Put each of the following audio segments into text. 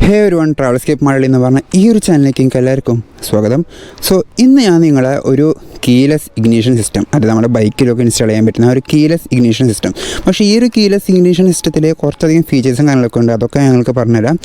ഹേ everyone, ട്രാവൽസ്കേപ്പ് Malayali എന്ന് പറഞ്ഞ ഈ ഒരു ചാനലിലേക്ക് നിങ്ങൾക്ക് എല്ലാവർക്കും സ്വാഗതം. സോ ഇന്ന് ഞാൻ നിങ്ങളെ ഒരു കീലെസ് ഇഗ്നീഷൻ സിസ്റ്റം, അത് നമ്മുടെ ബൈക്കിലൊക്കെ ഇൻസ്റ്റാൾ ചെയ്യാൻ പറ്റുന്ന ഒരു കീലെസ് ഇഗ്നീഷൻ സിസ്റ്റം. പക്ഷേ ഈ ഒരു കീലെസ് ഇഗ്നീഷൻ സിസ്റ്റത്തിൽ കുറച്ചധികം ഫീച്ചേഴ്സും കാര്യങ്ങളൊക്കെ ഉണ്ട്. അതൊക്കെ ഞങ്ങൾക്ക് പറഞ്ഞുതരാം.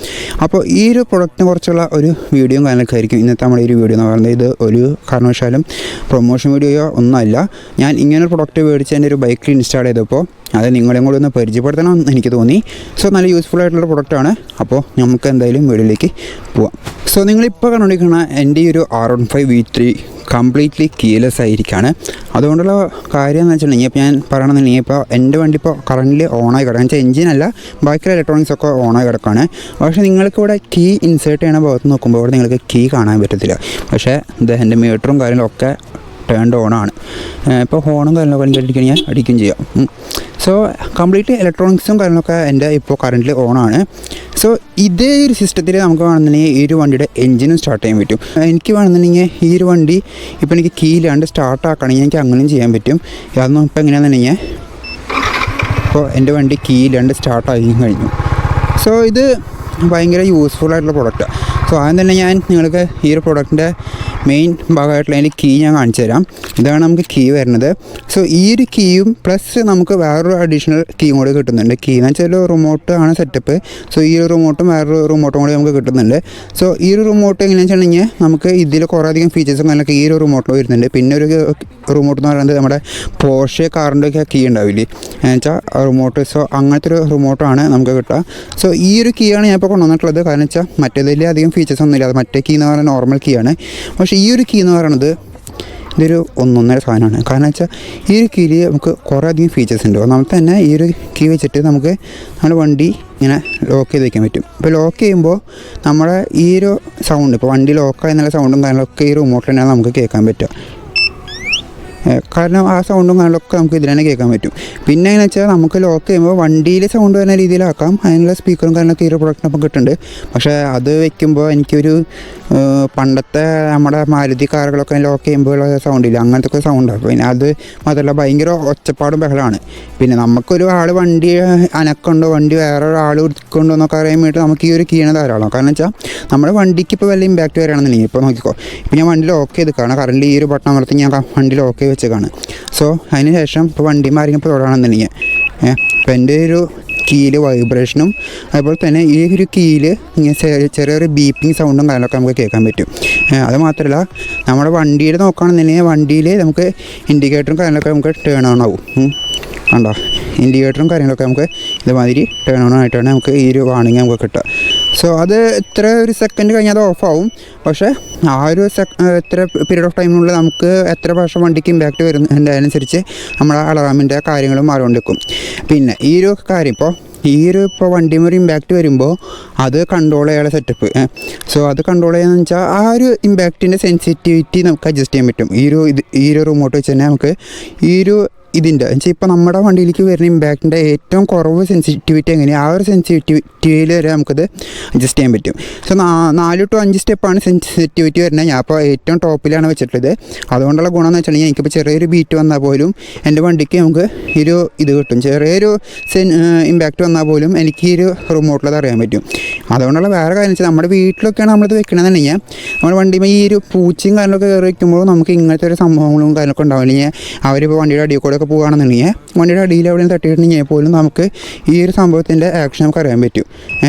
അപ്പോൾ ഈ ഒരു പ്രൊഡക്റ്റിനെ കുറിച്ചുള്ള ഒരു വീഡിയോയും കാര്യങ്ങളൊക്കെ ആയിരിക്കും ഇന്നത്തെ നമ്മുടെ ഈ ഒരു വീഡിയോ എന്ന് പറയുന്നത്. ഇത് ഒരു കാരണവശാലും പ്രൊമോഷൻ വീഡിയോയോ ഒന്നുമല്ല. ഞാൻ ഇങ്ങനൊരു പ്രൊഡക്റ്റ് മേടിച്ച് എൻ്റെ ഒരു ബൈക്കിൽ ഇൻസ്റ്റാൾ ചെയ്തപ്പോൾ അത് നിങ്ങളെയും കൂടി ഒന്ന് പരിചയപ്പെടുത്തണം എന്ന് എനിക്ക് തോന്നി. സോ നല്ല യൂസ്ഫുൾ ആയിട്ടുള്ള പ്രൊഡക്റ്റാണ്. അപ്പോൾ നമുക്ക് എന്തായാലും വീഡിയോയിലേക്ക് പോവാം. സോ നിങ്ങളിപ്പോൾ കണ്ടുകൊണ്ടിരിക്കുന്ന എൻ്റെ ഈ ഒരു R15 V3 കംപ്ലീറ്റ്ലി കീലെസ് ആയിരിക്കുകയാണ്. അതുകൊണ്ടുള്ള കാര്യം എന്ന് വെച്ചിട്ടുണ്ടെങ്കിൽ ഇപ്പോൾ ഞാൻ പറയണമെന്നുണ്ടെങ്കിൽ ഇപ്പോൾ എൻ്റെ വണ്ടി ഇപ്പോൾ കറൻ്റ് ഓണായി കിടക്കുക, എന്ന് വെച്ചാൽ എഞ്ചിനല്ല, ബാക്കിയുള്ള ഇലക്ട്രോണിക്സ് ഒക്കെ ഓണായി കിടക്കുകയാണ്. പക്ഷേ നിങ്ങൾക്ക് ഇവിടെ കീ ഇൻസേർട്ട് ചെയ്യണ ഭാഗത്ത് നോക്കുമ്പോൾ ഇവിടെ നിങ്ങൾക്ക് കീ കാണാൻ പറ്റത്തില്ല. പക്ഷേ ഇത് എൻ്റെ മീറ്ററും കാര്യങ്ങളൊക്കെ ടേൺഡ് ഓണാണ്. ഇപ്പോൾ ഹോണും കാര്യങ്ങളൊക്കെ എനിക്ക് അടിക്കാൻ ഞാൻ അടിക്കുകയും ചെയ്യാം. സോ കംപ്ലീറ്റ് ഇലക്ട്രോണിക്സും കാര്യങ്ങളൊക്കെ എൻ്റെ ഇപ്പോൾ കറൻ്റ് ഓണാണ്. സോ ഇതേ ഒരു സിസ്റ്റത്തിൽ നമുക്ക് വേണമെന്നുണ്ടെങ്കിൽ ഈ ഒരു വണ്ടിയുടെ എഞ്ചിനും സ്റ്റാർട്ട് ചെയ്യാൻ പറ്റും. എനിക്ക് വേണമെന്നുണ്ടെങ്കിൽ ഈ ഒരു വണ്ടി ഇപ്പോൾ എനിക്ക് കീ ഇല്ലാണ്ട് സ്റ്റാർട്ട് ആക്കണമെങ്കിൽ എനിക്ക് അങ്ങനെയും ചെയ്യാൻ പറ്റും. അതൊന്നും ഇപ്പോൾ എങ്ങനെയാണെന്നുണ്ടെങ്കിൽ ഇപ്പോൾ എൻ്റെ വണ്ടി കീ ഇല്ലാണ്ട് സ്റ്റാർട്ടായി കഴിഞ്ഞു. സോ ഇത് ഭയങ്കര യൂസ്ഫുൾ ആയിട്ടുള്ള പ്രൊഡക്റ്റാണ്. സോ ആദ്യം തന്നെ ഞാൻ നിങ്ങൾക്ക് ഈ ഒരു പ്രൊഡക്റ്റിൻ്റെ മെയിൻ ഭാഗമായിട്ടുള്ള അതിൻ്റെ കീ ഞാൻ കാണിച്ചു തരാം. ഇതാണ് നമുക്ക് കീ വരുന്നത്. സോ ഈ ഒരു കീയും പ്ലസ് നമുക്ക് വേറൊരു അഡീഷണൽ കീയും കൂടി കിട്ടുന്നുണ്ട്. കീ എന്ന് വെച്ചാൽ റിമോട്ട് ആണ് സെറ്റപ്പ്. സോ ഈ ഒരു റിമോട്ടും വേറൊരു റിമോട്ടും കൂടി നമുക്ക് കിട്ടുന്നുണ്ട്. സോ ഈ ഒരു റിമോട്ട് എങ്ങനെയാണെന്ന് വെച്ചിട്ടുണ്ടെങ്കിൽ നമുക്ക് ഇതിൽ കുറേ അധികം ഫീച്ചേഴ്സും കാര്യങ്ങളൊക്കെ ഈ ഒരു റിമോട്ടിൽ വരുന്നുണ്ട്. പിന്നെ ഒരു റിമോട്ട് എന്ന് പറയുന്നത് നമ്മുടെ പോർഷെ കാറിൻ്റെ ഒക്കെ കീ ഉണ്ടാവില്ലേ, എന്ന് വെച്ചാൽ റിമോട്ട്. സോ അങ്ങനത്തെ ഒരു റിമോട്ടാണ് നമുക്ക് കിട്ടുക. സോ ഈ ഒരു കീ ആണ് ഞാൻ ഇപ്പോൾ കൊണ്ടുവന്നിട്ടുള്ളത്. കാരണം വെച്ചാൽ മറ്റേതിൽ അധികം ഫീച്ചേഴ്സ് ഒന്നുമില്ല. അത് മറ്റേ കീ എന്ന് പറയുന്നത് നോർമൽ കീ ആണ്. പക്ഷേ ഈ ഒരു കീ എന്ന് പറയുന്നത് ഇതൊരു ഒന്നൊന്നര സാധനമാണ്. കാരണം വെച്ചാൽ ഈ ഒരു കീയിൽ നമുക്ക് കുറേ അധികം ഫീച്ചേഴ്സ് ഉണ്ട്. ഒന്നാമത്തെ തന്നെ ഈ ഒരു കീ വെച്ചിട്ട് നമുക്ക് നമ്മുടെ വണ്ടി ഇങ്ങനെ ലോക്ക് ചെയ്ത് വയ്ക്കാൻ പറ്റും. ഇപ്പോൾ ലോക്ക് ചെയ്യുമ്പോൾ നമ്മുടെ ഈ ഒരു സൗണ്ട്, ഇപ്പോൾ വണ്ടി ലോക്കായി എന്നുള്ള സൗണ്ടും കാര്യങ്ങളൊക്കെ ഈ റിമോട്ടിൽ തന്നെയാണ് നമുക്ക് കേൾക്കാൻ പറ്റുക. കാരണം ആ സൗണ്ടും കാര്യങ്ങളൊക്കെ നമുക്ക് ഇതിൽ തന്നെ കേൾക്കാൻ പറ്റും. പിന്നെ എങ്ങനെ വെച്ചാൽ നമുക്ക് ലോക്ക് ചെയ്യുമ്പോൾ വണ്ടിയിൽ സൗണ്ട് വരുന്ന രീതിയിലാക്കാം. അതിനുള്ള സ്പീക്കറും കാര്യങ്ങളൊക്കെ ഈ ഒരു പ്രൊഡക്റ്റിനൊപ്പം കിട്ടുന്നുണ്ട്. പക്ഷേ അത് വെക്കുമ്പോൾ എനിക്കൊരു പണ്ടത്തെ നമ്മുടെ മാരുതി കാറുകളൊക്കെ ലോക്ക് ചെയ്യുമ്പോൾ സൗണ്ടില്ല, അങ്ങനത്തെ ഒക്കെ സൗണ്ടാണ്. പിന്നെ അത് മാത്രമല്ല ഭയങ്കര ഒച്ചപ്പാടും ബഹളമാണ്. പിന്നെ നമുക്കൊരു ആൾ വണ്ടി അനക്കുണ്ടോ, വണ്ടി വേറെ ഒരാൾ എടുക്കുന്നുണ്ടോ എന്നൊക്കെ അറിയാൻ വേണ്ടിയിട്ട് നമുക്ക് ഈ ഒരു കീയാണ് ധാരാളം. കാരണം വെച്ചാൽ നമ്മുടെ വണ്ടിക്ക് ഇപ്പോൾ വലിയ ഇമ്പാക്റ്റ് വരികയാണെന്നുണ്ടെങ്കിൽ ഇപ്പോൾ നോക്കിക്കോ, ഇപ്പോൾ ഞാൻ വണ്ടി ലോക്ക് ചെയ്ത് കാണാം, കറണ്ട് ഈ ഒരു ബട്ടൺ അമർത്തി ഞാൻ വണ്ടി ലോക്ക് വെച്ചേക്കാണ്. സോ അതിന് ശേഷം ഇപ്പോൾ വണ്ടി മാറിയപ്പോൾ തൊടാണെന്നുണ്ടെങ്കിൽ ഇപ്പോൾ എൻ്റെ ഒരു കീയിൽ വൈബ്രേഷനും അതുപോലെ തന്നെ ഈ ഒരു കീയിൽ ചെറിയൊരു ബീപ്പിങ് സൗണ്ടും കാര്യങ്ങളൊക്കെ നമുക്ക് കേൾക്കാൻ പറ്റും. അത് മാത്രമല്ല നമ്മുടെ വണ്ടിയിൽ നോക്കുകയാണെന്നുണ്ടെങ്കിൽ വണ്ടിയിൽ നമുക്ക് ഇൻഡിക്കേറ്ററും കാര്യങ്ങളൊക്കെ നമുക്ക് ടേൺ ഓൺ ആവും. കണ്ടോ, ഇൻഡിക്കേറ്ററും കാര്യങ്ങളൊക്കെ നമുക്ക് ഇതുമാതിരി ടേൺ ഓൺ ആയിട്ടാണ് നമുക്ക് ഈ ഒരു വാണിംഗ് നമുക്ക് കിട്ടുക. സോ അത് എത്ര ഒരു സെക്കൻഡ് കഴിഞ്ഞാൽ അത് ഓഫാവും. പക്ഷേ ആ ഒരു എത്ര പീരീഡ് ഓഫ് ടൈമിനുള്ളിൽ നമുക്ക് എത്ര പ്രാവശ്യം വണ്ടിക്ക് ഇമ്പാക്റ്റ് വരുന്നതിൻ്റെ അനുസരിച്ച് നമ്മുടെ അലാമിൻ്റെ കാര്യങ്ങളും മാറിക്കൊണ്ടിരിക്കും. പിന്നെ ഈ ഒരു കാര്യം ഇപ്പോൾ വണ്ടിമൊരു ഇമ്പാക്റ്റ് വരുമ്പോൾ അത് കൺട്രോൾ ചെയ്യാനുള്ള സെറ്റപ്പ്. സോ അത് കൺട്രോൾ ചെയ്യാന്ന് വെച്ചാൽ ആ ഒരു ഇമ്പാക്റ്റിൻ്റെ സെൻസിറ്റിവിറ്റി നമുക്ക് അഡ്ജസ്റ്റ് ചെയ്യാൻ പറ്റും. ഈ ഒരു റിമോട്ട് വെച്ച് തന്നെ നമുക്ക് ഈ ഒരു ഇതിൻ്റെ വെച്ചാൽ ഇപ്പോൾ നമ്മുടെ വണ്ടിയിലേക്ക് വരുന്ന ഇമ്പാക്റ്റിൻ്റെ ഏറ്റവും കുറവ് സെൻസിറ്റിവിറ്റി എങ്ങനെയാണ്, ആ ഒരു സെൻസിറ്റിവിറ്റിയിൽ വരെ നമുക്കത് അഡ്ജസ്റ്റ് ചെയ്യാൻ പറ്റും. സോ 4 to 5 സ്റ്റെപ്പാണ് സെൻസിറ്റിവിറ്റി വരുന്നത്. ഞാൻ ഇപ്പോൾ ഏറ്റവും ടോപ്പിലാണ് വെച്ചിട്ടുള്ളത്. അതുകൊണ്ടുള്ള ഗുണമെന്ന് വെച്ചിട്ടുണ്ടെങ്കിൽ എനിക്കിപ്പോൾ ചെറിയൊരു ബീറ്റ് വന്നാൽ പോലും എൻ്റെ വണ്ടിക്ക് നമുക്ക് ഇത് കിട്ടും. ചെറിയൊരു ഇമ്പാക്റ്റ് വന്നാൽ പോലും എനിക്ക് ഈ ഒരു റിമോട്ടിലത് അറിയാൻ പറ്റും. അതുകൊണ്ടുള്ള വേറെ കാര്യം വെച്ചാൽ നമ്മുടെ വീട്ടിലൊക്കെയാണ് നമ്മളിത് വെക്കണമെന്നുണ്ടെങ്കിൽ നമ്മുടെ വണ്ടിയിൽ ഈ ഒരു പൂച്ചയും കാര്യങ്ങളൊക്കെ കയറി വയ്ക്കുമ്പോൾ നമുക്ക് ഇങ്ങനത്തെ ഒരു സംഭവങ്ങളും കാര്യങ്ങളൊക്കെ ഉണ്ടാവില്ലെങ്കിൽ അവരിപ്പോൾ വണ്ടിയുടെ അടിയിൽ കൂടെ പോകുകയാണെന്നുണ്ടെങ്കിൽ വണ്ടിയുടെ അടിയിൽ എവിടെയും തട്ടിയിട്ടുണ്ടെങ്കിൽ പോലും നമുക്ക് ഈ ഒരു സംഭവത്തിൻ്റെ ആക്ഷൻ നമുക്ക് അറിയാൻ പറ്റും.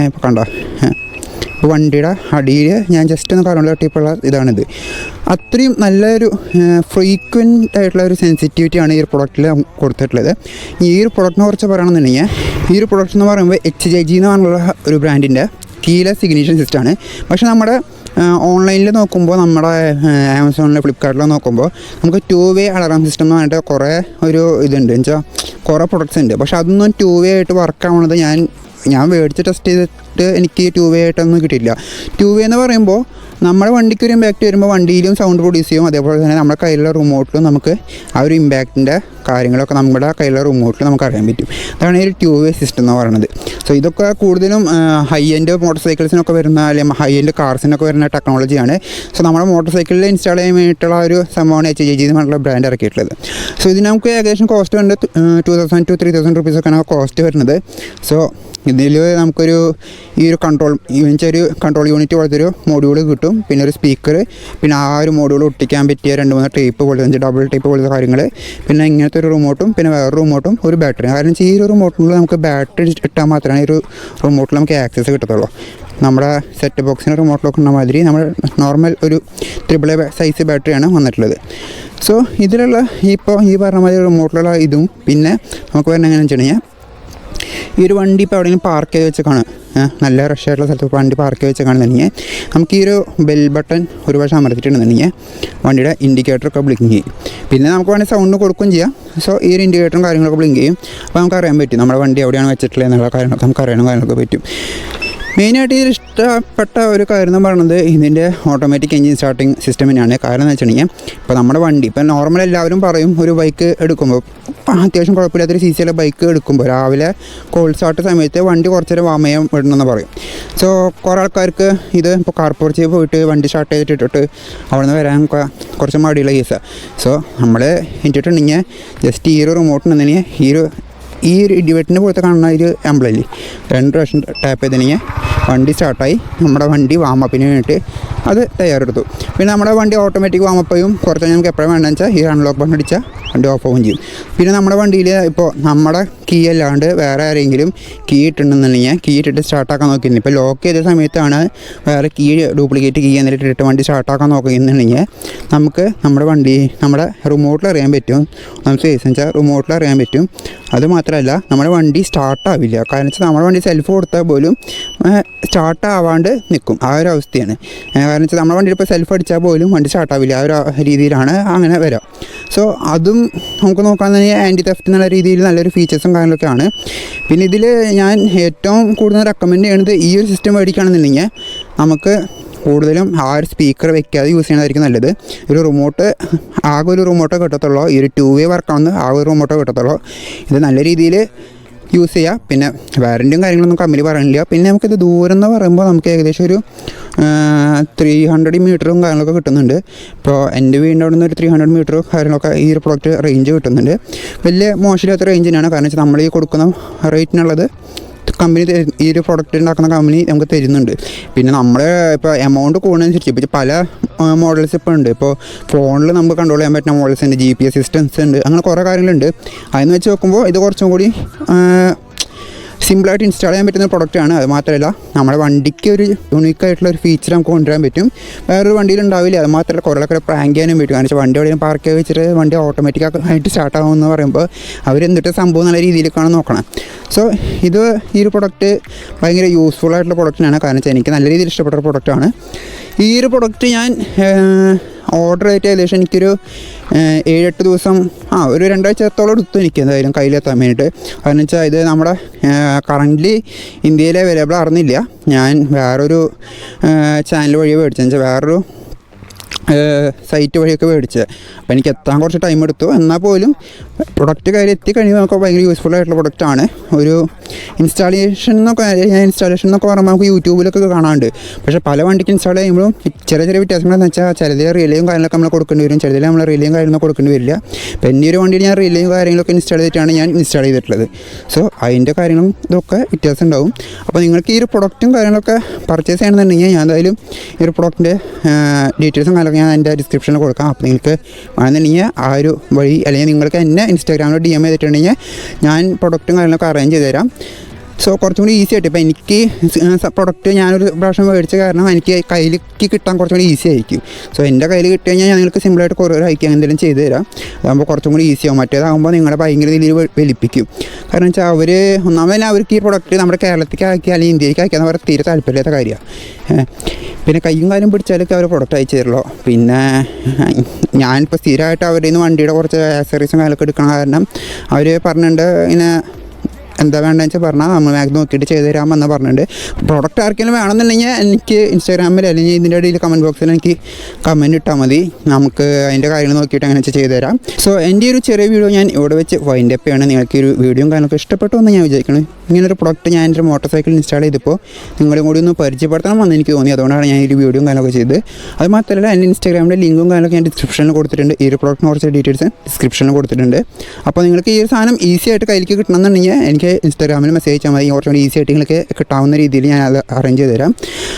ഇപ്പോൾ കണ്ടോ, ഇപ്പോൾ വണ്ടിയുടെ അടിയിൽ ഞാൻ ജസ്റ്റ് ഒന്ന് കറണ്ട് തട്ടിയപ്പോൾ ഇതാണിത്. അത്രയും നല്ലൊരു ഫ്രീക്വൻ്റ് ആയിട്ടുള്ള ഒരു സെൻസിറ്റിവിറ്റിയാണ് ഈ ഒരു പ്രൊഡക്റ്റിൽ കൊടുത്തിട്ടുള്ളത്. ഈ ഒരു പ്രൊഡക്റ്റിനെ കുറിച്ച് പറയുകയാണെന്നുണ്ടെങ്കിൽ ഈ ഒരു പ്രൊഡക്റ്റ് എന്ന് പറയുമ്പോൾ HJG എന്ന് പറഞ്ഞുള്ള ഒരു ബ്രാൻഡിൻ്റെ കീലെസ് ഇഗ്നിഷൻ സിസ്റ്റമാണ്. പക്ഷേ നമ്മുടെ ഓൺലൈനിൽ നോക്കുമ്പോൾ നമ്മുടെ ആമസോണിൽ ഫ്ലിപ്കാർട്ടിൽ നോക്കുമ്പോൾ നമുക്ക് 2-way അലാറം സിസ്റ്റം എന്ന് പറഞ്ഞിട്ട് കുറേ ഒരു ഇതുണ്ട്, എന്ന് വെച്ചാൽ കുറേ പ്രൊഡക്ട്സ് ഉണ്ട്. പക്ഷേ അതൊന്നും 2-way ആയിട്ട് വർക്കാവുന്നത് ഞാൻ മേടിച്ച് ടെസ്റ്റ് ചെയ്തിട്ട് എനിക്ക് 2-way ആയിട്ടൊന്നും കിട്ടിയില്ല. 2-way എന്ന് പറയുമ്പോൾ നമ്മുടെ വണ്ടിക്ക് ഒരു ഇമ്പാക്റ്റ് വരുമ്പോൾ വണ്ടിയിലും സൗണ്ട് പ്രൊഡ്യൂസ് ചെയ്യും. അതേപോലെ തന്നെ നമ്മുടെ കയ്യിലുള്ള റിമോട്ടിലും നമുക്ക് ആ ഒരു ഇമ്പാക്റ്റിൻ്റെ കാര്യങ്ങളൊക്കെ നമ്മുടെ കയ്യിലുള്ള റിമോട്ടിൽ നമുക്ക് അറിയാൻ പറ്റും. അതാണ് ഈ ഒരു 2-way സിസ്റ്റം എന്ന് പറയുന്നത്. സോ ഇതൊക്കെ കൂടുതലും ഹൈ എൻഡ് മോട്ടോർ സൈക്കിൾസിനൊക്കെ വരുന്ന അല്ലെങ്കിൽ ഹൈ എൻഡ് കാർസിനൊക്കെ വരുന്ന ടെക്നോളജിയാണ്. സോ നമ്മുടെ മോട്ടോർ സൈക്കിളിൽ ഇൻസ്റ്റാൾ ചെയ്യാൻ വേണ്ടിയിട്ടുള്ള ഒരു സംഭവമാണ് HJG എന്ന് പറഞ്ഞുള്ള ബ്രാൻഡ് ഇറക്കിയിട്ടുള്ളത്. സോ ഇതിന് നമുക്ക് ഏകദേശം കോസ്റ്റ് വരുന്നത് 2000 to 3000 റുപ്പീസൊക്കെയാണ് കോസ്റ്റ് വരുന്നത്. സോ ഇതിൽ നമുക്കൊരു ഈ ഒരു കൺട്രോൾ യൂണിറ്റ് പോലത്തെ ഒരു മോഡ്യൂൾ കിട്ടും, പിന്നെ ഒരു സ്പീക്കർ, പിന്നെ ആ ഒരു മോഡ്യൂൾ ഒട്ടിക്കാൻ പറ്റിയ 2-3 ടേപ്പ് പോലത്തെ ഡബിൾ ടേപ്പ് പോലത്തെ കാര്യങ്ങൾ, പിന്നെ ഇങ്ങനത്തെ ഒരു റിമോട്ടും പിന്നെ വേറെ റിമോട്ടും ഒരു ബാറ്ററി. കാരണം ഈ ഒരു റിമോട്ടിൽ നമുക്ക് ബാറ്ററി ഇട്ടാൽ മാത്രമേ ഈ ഒരു റിമോട്ടിൽ നമുക്ക് ആക്സസ് കിട്ടത്തുള്ളൂ. നമ്മുടെ സെറ്റ് ബോക്സിന് റിമോട്ടിലൊക്കെ ഉള്ള മാതിരി നമ്മൾ നോർമൽ ഒരു AAA സൈസ് ബാറ്ററിയാണ് വന്നിട്ടുള്ളത്. സോ ഇതിലുള്ള ഇപ്പോൾ ഈ പറഞ്ഞ മാതിരി റിമോട്ടിലുള്ള ഇതും പിന്നെ നമുക്ക് വരുന്ന എങ്ങനെയാണെന്ന് വെച്ച് കഴിഞ്ഞാൽ ഈ ഒരു വണ്ടി ഇപ്പോൾ എവിടെയെങ്കിലും പാർക്ക് ചെയ്ത് വെച്ചേക്കാണ്, നല്ല റഷ് ആയിട്ടുള്ള സ്ഥലത്ത് വണ്ടി പാർക്ക് ചെയ്ത് വെച്ചേക്കാണെന്നുണ്ടെങ്കിൽ നമുക്ക് ഈ ഒരു ബെൽ ബട്ടൺ ഒരു പക്ഷേ അമർത്തിയിട്ടുണ്ടെന്നുണ്ടെങ്കിൽ വണ്ടിയുടെ ഇൻഡിക്കേറ്ററൊക്കെ ബ്ലിങ്ക് ചെയ്യും. പിന്നെ നമുക്ക് വേണമെങ്കിൽ സൗണ്ട് കൊടുക്കുകയും ചെയ്യാം. സോ ഈ ഒരു ഇൻഡിക്കേറ്ററും കാര്യങ്ങളൊക്കെ ബ്ലിങ്ക് ചെയ്യും. അപ്പോൾ നമുക്ക് അറിയാൻ പറ്റും നമ്മുടെ വണ്ടി എവിടെയാണ് വെച്ചിട്ടുള്ളത് എന്നുള്ള കാര്യങ്ങളൊക്കെ നമുക്ക് അറിയാനും കാര്യങ്ങളൊക്കെ പറ്റും. മെയിനായിട്ട് ഇതിൽ ഇഷ്ടപ്പെട്ട ഒരു കാര്യം എന്ന് പറയുന്നത് ഇതിൻ്റെ ഓട്ടോമാറ്റിക് എൻജിൻ സ്റ്റാർട്ടിങ് സിസ്റ്റം തന്നെയാണ്. കാരണം എന്ന് വെച്ചിട്ടുണ്ടെങ്കിൽ ഇപ്പോൾ നമ്മുടെ വണ്ടി ഇപ്പോൾ നോർമൽ എല്ലാവരും പറയും ഒരു ബൈക്ക് എടുക്കുമ്പോൾ അത്യാവശ്യം കുഴപ്പമില്ലാത്തൊരു CC ബൈക്ക് എടുക്കുമ്പോൾ രാവിലെ കോൾഡ് സ്റ്റാർട്ട് സമയത്ത് വണ്ടി കുറച്ചേരം വാം ചെയ്യാൻ വിടണമെന്ന് പറയും. സോ കുറേ ആൾക്കാർക്ക് ഇത് ഇപ്പോൾ കാർപോർച്ചിൽ പോയിട്ട് വണ്ടി സ്റ്റാർട്ട് ചെയ്തിട്ടിട്ട് അവിടെ നിന്ന് വരാൻ കുറച്ച് മടിയുള്ള കേസാണ്. സോ നമ്മൾ ഇട്ടിട്ടുണ്ടെങ്കിൽ ജസ്റ്റ് ഈ ഒരു റിമോട്ടിനുണ്ടെങ്കിൽ ഈ ഒരു ഇടിവെട്ടിന് പോലത്തെ കാണുന്ന ഒരു എംബ്ലല്ലേ 2 പ്രാവശ്യം ടാപ്പ് ചെയ്തിട്ടുണ്ടെങ്കിൽ വണ്ടി സ്റ്റാർട്ടായി നമ്മുടെ വണ്ടി വാമപ്പിന് വേണ്ടിയിട്ട് അത് തയ്യാറെടുത്തു. പിന്നെ നമ്മുടെ വണ്ടി ഓട്ടോമാറ്റിക് വാമപ്പയും കുറച്ച് നമുക്ക് എപ്പോഴും വേണമെന്ന് വെച്ചാൽ ഈ അൺലോക്ക് ബട്ടൺ അടിച്ചാൽ വണ്ടി ഓഫ് ആവുകയും ചെയ്യും. പിന്നെ നമ്മുടെ വണ്ടിയിൽ ഇപ്പോൾ നമ്മുടെ കീ അല്ലാണ്ട് വേറെ ആരെങ്കിലും കീ ഇട്ടിട്ടുണ്ടെന്നുണ്ടെങ്കിൽ കീ ഇട്ടിട്ട് സ്റ്റാർട്ടാക്കാൻ നോക്കിയിരുന്നു. ഇപ്പോൾ ലോക്ക് ചെയ്ത സമയത്താണ് വേറെ കീ ഡ്യൂപ്ലിക്കേറ്റ് കീ എന്നിട്ട് ഇട്ടിട്ട് വണ്ടി സ്റ്റാർട്ടാക്കാൻ നോക്കുന്നുണ്ടെങ്കിൽ നമുക്ക് നമ്മുടെ റിമോട്ടിൽ അറിയാൻ പറ്റും. നമുക്ക് വെച്ചാൽ റിമോട്ടിൽ അറിയാൻ പറ്റും. അതുമാത്രമല്ല നമ്മുടെ വണ്ടി സ്റ്റാർട്ടാവില്ല. കാരണം വെച്ചാൽ നമ്മുടെ വണ്ടി സെൽഫ് കൊടുത്താൽ പോലും സ്റ്റാർട്ടാവാണ്ട് നിൽക്കും. ആ ഒരു അവസ്ഥയാണ്. കാരണം വെച്ചാൽ നമ്മുടെ വണ്ടിയിൽ ഇപ്പോൾ സെൽഫ് അടിച്ചാൽ പോലും വണ്ടി സ്റ്റാർട്ടാവില്ല. ആ ഒരു രീതിയിലാണ് അങ്ങനെ വരാം. സോ അതും നമുക്ക് നോക്കാമെന്ന് ആൻറ്റി തെഫ്റ്റ് എന്നുള്ള രീതിയിൽ നല്ലൊരു ഫീച്ചേഴ്സും കാര്യങ്ങളൊക്കെയാണ്. പിന്നെ ഇതിൽ ഞാൻ ഏറ്റവും കൂടുതൽ റെക്കമെൻഡ് ചെയ്യുന്നത് ഈ ഒരു സിസ്റ്റം മേടിക്കുകയാണെന്നുണ്ടെങ്കിൽ നമുക്ക് കൂടുതലും ആ ഒരു സ്പീക്കർ വെക്കാതെ യൂസ് ചെയ്യണതായിരിക്കും നല്ലത്. ഒരു റിമോട്ട് ആകെ ഒരു റിമോട്ടോ കിട്ടത്തുള്ളൂ. ഈ ഒരു 2-way വർക്കാവുന്ന ആ ഒരു റിമോട്ടോ കിട്ടത്തുള്ളൂ. ഇത് നല്ല രീതിയിൽ യൂസ് ചെയ്യുക. പിന്നെ വാറൻറ്റിയും കാര്യങ്ങളൊന്നും കമ്പനി പറയണില്ല. പിന്നെ നമുക്കിത് ദൂരം എന്ന് പറയുമ്പോൾ നമുക്ക് ഏകദേശം ഒരു 300 മീറ്ററും കാര്യങ്ങളൊക്കെ കിട്ടുന്നുണ്ട്. ഇപ്പോൾ എൻ്റെ വീടിൻ്റെ അവിടെ നിന്ന് ഒരു 300 മീറ്റർ കാര്യങ്ങളൊക്കെ ഈ ഒരു പ്രോഡക്റ്റ് റേഞ്ച് കിട്ടുന്നുണ്ട്. വലിയ മോശമില്ലാത്ത റേഞ്ച് തന്നെയാണ്. കാരണം വെച്ചാൽ നമ്മൾ ഈ കൊടുക്കുന്ന റേറ്റിനുള്ളത് കമ്പനി ഈ ഒരു പ്രോഡക്റ്റ് ഉണ്ടാക്കുന്ന കമ്പനി നമുക്ക് തരുന്നുണ്ട്. പിന്നെ നമ്മൾ ഇപ്പോൾ എമൗണ്ട് കൂടുന്നതനുസരിച്ച് ഇപ്പോൾ പല മോഡൽസ് ഇപ്പോൾ ഉണ്ട്. ഇപ്പോൾ ഫോണിൽ നമുക്ക് കൺട്രോൾ ചെയ്യാൻ പറ്റുന്ന മോഡൽസ് ഉണ്ട്, GPS സിസ്റ്റംസ് ഉണ്ട്, അങ്ങനെ കുറേ കാര്യങ്ങളുണ്ട്. അതെന്ന് വെച്ച് നോക്കുമ്പോൾ ഇത് കുറച്ചും കൂടി സിമ്പിളായിട്ട് ഇൻസ്റ്റാൾ ചെയ്യാൻ പറ്റുന്ന പ്രൊഡക്റ്റാണ്. അത് മാത്രമല്ല നമ്മുടെ വണ്ടിക്ക് ഒരു യൂണിക്കായിട്ടുള്ള ഒരു ഫീച്ചർ നമുക്ക് കൊണ്ടുവരാൻ പറ്റും. വേറൊരു വണ്ടിയിൽ ഉണ്ടാവില്ല. അത് മാത്രമല്ല കുറേയൊക്കെ പ്രാങ്ക് ചെയ്യാനും പറ്റും. കാരണം വെച്ചാൽ വണ്ടി എവിടെയും പാർക്ക് ചെയ്ത് വെച്ചിട്ട് വണ്ടി ഓട്ടോമാറ്റിക്കായിട്ട് സ്റ്റാർട്ട് ആകുമെന്ന് പറയുമ്പോൾ അവരെന്തിട്ട് സംഭവം നല്ല രീതിയിലേക്കാണ് നോക്കണം. സോ ഇത് ഈ ഒരു പ്രൊഡക്റ്റ് ഭയങ്കര യൂസ്ഫുൾ ആയിട്ടുള്ള പ്രൊഡക്റ്റിനാണ്. കാരണം വെച്ചാൽ എനിക്ക് നല്ല രീതിയിൽ ഇഷ്ടപ്പെട്ട ഒരു പ്രൊഡക്റ്റാണ്. ഈ ഒരു പ്രൊഡക്റ്റ് ഞാൻ ഓർഡർ ചെയ്തിട്ട് ഏകദേശം എനിക്കൊരു 7-8 ദിവസം ഒരു 2 ആഴ്ചത്തോളം എടുത്തു എനിക്ക് എന്തായാലും കയ്യിലെത്താൻ വേണ്ടിയിട്ട്. കാരണം വെച്ചാൽ ഇത് നമ്മുടെ കറൻ്റ്ലി ഇന്ത്യയിൽ അവൈലബിൾ ആയിരുന്നില്ല. ഞാൻ വേറൊരു ചാനൽ വഴി മേടിച്ചെന്ന് വെച്ചാൽ വേറൊരു സൈറ്റ് വഴിയൊക്കെ മേടിച്ചത്. അപ്പോൾ എനിക്ക് എത്താൻ കുറച്ച് ടൈം എടുത്തു. എന്നാൽ പോലും പ്രൊഡക്റ്റ് കയ്യിൽ എത്തിക്കഴിയുമ്പോൾ നമുക്ക് ഭയങ്കര യൂസ്ഫുൾ ആയിട്ടുള്ള പ്രൊഡക്റ്റാണ്. ഒരു ഇൻസ്റ്റാളേഷൻ എന്നൊക്കെ പറയുമ്പോൾ നമുക്ക് യൂട്യൂബിലൊക്കെ കാണാറുണ്ട്. പക്ഷേ പല വണ്ടിക്ക് ഇൻസ്റ്റാൾ ചെയ്യുമ്പോഴും ചെറിയ വ്യത്യാസങ്ങളെന്ന് വെച്ചാൽ ചിലതിൽ റിലേയും കാര്യങ്ങളൊക്കെ നമ്മൾ കൊടുക്കേണ്ടി വരും, ചിലതിൽ നമ്മൾ റിലേയും കാര്യങ്ങളൊക്കെ കൊടുക്കേണ്ടി വരില്ല. അപ്പോൾ എൻ്റെ ഒരു വണ്ടിയിൽ ഞാൻ റിലേയും കാര്യങ്ങളൊക്കെ ഇൻസ്റ്റാൾ ചെയ്തിട്ടാണ് ഞാൻ ഇൻസ്റ്റാൾ ചെയ്തിട്ടുള്ളത്. സോ അതിൻ്റെ കാര്യങ്ങളും ഇതൊക്കെ വ്യത്യാസം ഉണ്ടാവും. അപ്പോൾ നിങ്ങൾക്ക് ഈ ഒരു പ്രൊഡക്റ്റും കാര്യങ്ങളൊക്കെ പർച്ചേസ് ചെയ്യണമെന്നുണ്ടെങ്കിൽ ഞാൻ എന്തായാലും ഈ ഒരു പ്രൊഡക്റ്റിൻ്റെ ഡീറ്റെയിൽസും കാര്യങ്ങളൊക്കെ ഞാൻ എൻ്റെ ഡിസ്ക്രിപ്ഷനിൽ കൊടുക്കാം. അപ്പോൾ നിങ്ങൾക്ക് വേണമെന്നുണ്ടെങ്കിൽ ആ ഒരു വഴി അല്ലെങ്കിൽ നിങ്ങൾക്ക് എന്നെ ഇൻസ്റ്റാഗ്രാമിൽ DM ചെയ്തിട്ടുണ്ടെങ്കിൽ ഞാൻ പ്രൊഡക്റ്റും കാര്യങ്ങളൊക്കെ അറേഞ്ച് ചെയ്ത് തരാം. സോ കുറച്ചും കൂടി ഈസി ആയിട്ട് ഇപ്പോൾ എനിക്ക് പ്രൊഡക്റ്റ് ഞാനൊരു പ്രാവശ്യം മേടിച്ച കാരണം എനിക്ക് കയ്യിലേക്ക് കിട്ടാൻ കുറച്ചും കൂടി ഈസി ആയിരിക്കും. സോ എൻ്റെ കയ്യിൽ കിട്ടി കഴിഞ്ഞാൽ ഞാൻ നിങ്ങൾക്ക് സിമ്പിളായിട്ട് കൊറിയർ അയക്കുക എന്തെങ്കിലും ചെയ്ത് തരാം. അതാകുമ്പോൾ കുറച്ചും കൂടി ഈസി ആവും. മറ്റേതാകുമ്പോൾ നിങ്ങളെ ഭയങ്കര രീതിയിൽ വലിപ്പിക്കും. കാരണം വെച്ചാൽ ഒന്നാമത് തന്നെ അവർക്ക് ഈ പ്രൊഡക്റ്റ് നമ്മുടെ കേരളത്തിലേക്ക് അയക്കുക അല്ലെങ്കിൽ ഇന്ത്യയിലേക്ക് അയക്കുക എന്ന് പറയുന്നത് തീരെ താല്പര്യമില്ലാത്ത കാര്യമാണ്. പിന്നെ കയ്യും കാര്യം പിടിച്ചാലൊക്കെ അവർ പ്രൊഡക്റ്റ് അയച്ചു തരുള്ളൂ. പിന്നെ ഞാനിപ്പോൾ സ്ഥിരമായിട്ട് അവരുടെ നിന്ന് വണ്ടിയുടെ കുറച്ച് ആക്സറീസും കാര്യങ്ങളൊക്കെ എടുക്കണം. കാരണം അവർ പറഞ്ഞിട്ടുണ്ട് ഇങ്ങനെ എന്താ വേണ്ടതെന്ന് വെച്ചാൽ പറഞ്ഞാൽ നമ്മൾ മാക്സിമം നോക്കിയിട്ട് ചെയ്ത് തരാമെന്ന് പറഞ്ഞിട്ടുണ്ട്. പ്രോഡക്റ്റ് ആർക്കെങ്കിലും വേണമെന്നുണ്ടെങ്കിൽ എനിക്ക് ഇൻസ്റ്റാഗ്രാമിൽ അല്ലെങ്കിൽ ഇതിൻ്റെ ഇടയിൽ കമൻറ്റ് ബോക്സിൽ എനിക്ക് കമൻറ്റ് ഇട്ടാൽ മതി. നമുക്ക് അതിൻ്റെ കാര്യങ്ങൾ നോക്കിയിട്ട് അങ്ങനെ ചെയ്ത് തരാം. സോ എൻ്റെ ഒരു ചെറിയ വീഡിയോ ഞാൻ ഇവിടെ വെച്ച് വൈൻഡ് അപ്പ് ചെയ്യണം. നിങ്ങൾക്ക് ഒരു വീഡിയോയും കാര്യങ്ങളൊക്കെ ഇഷ്ടപ്പെട്ടു എന്ന് ഞാൻ വിചാരിക്കണം. ഇങ്ങനൊരു പ്രൊഡക്റ്റ് ഞാൻ എൻ്റെ മോട്ടോർ സൈക്കിൾ ഇൻസ്റ്റാൾ ചെയ്തപ്പോൾ നിങ്ങളും കൂടി ഒന്ന് പരിചയപ്പെടുത്തണമെന്ന് എനിക്ക് തോന്നി. അതുകൊണ്ടാണ് ഞാൻ ഈ വീഡിയോയും കാര്യങ്ങളൊക്കെ ചെയ്ത്. അത് മാത്രമല്ല എൻ്റെ ഇൻസ്റ്റാഗ്രാമിൻ്റെ ലിങ്കും കാര്യങ്ങളൊക്കെ ഞാൻ ഡിസ്ക്രിപ്ഷനിൽ കൊടുത്തിട്ടുണ്ട്. ഈ ഒരു പ്രൊഡക്റ്റിന് കുറച്ച് ഡീറ്റെയിൽസ് ഡിസ്ക്രിപ്ഷനിൽ കൊടുത്തിട്ടുണ്ട്. അപ്പോൾ നിങ്ങൾക്ക് ഈ ഒരു സാധനം ഈസി ആയിട്ട് കയ്യിലേക്ക് കിട്ടണമെന്നുണ്ടെങ്കിൽ എനിക്ക് നിങ്ങൾക്ക് ഇൻസ്റ്റാഗ്രാമിൽ മെസ്സേജ് അയച്ചാൽ മതി. കുറച്ചുകൂടി ഈസി ആയിട്ട് നിങ്ങൾക്ക് കിട്ടാവുന്ന രീതിയിൽ ഞാൻ അത് അറേഞ്ച് ചെയ്ത് തരാം.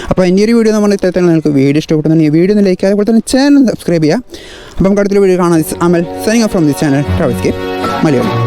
അപ്പോൾ എൻ്റെ ഒരു വീഡിയോ നമ്മൾ ഇത്തരത്തിൽ നിങ്ങൾക്ക് വീഡിയോ ഇഷ്ടപ്പെടുന്നുണ്ടെങ്കിൽ വീഡിയോ ഒന്ന് ലൈക്ക് അതുപോലെ തന്നെ ചാനൽ സബ്സ്ക്രൈബ് ചെയ്യുക. അപ്പം നമുക്ക് അടുത്തൊരു വീഡിയോ കാണാം. Amal signing off from this channel Travelscape Malayalam.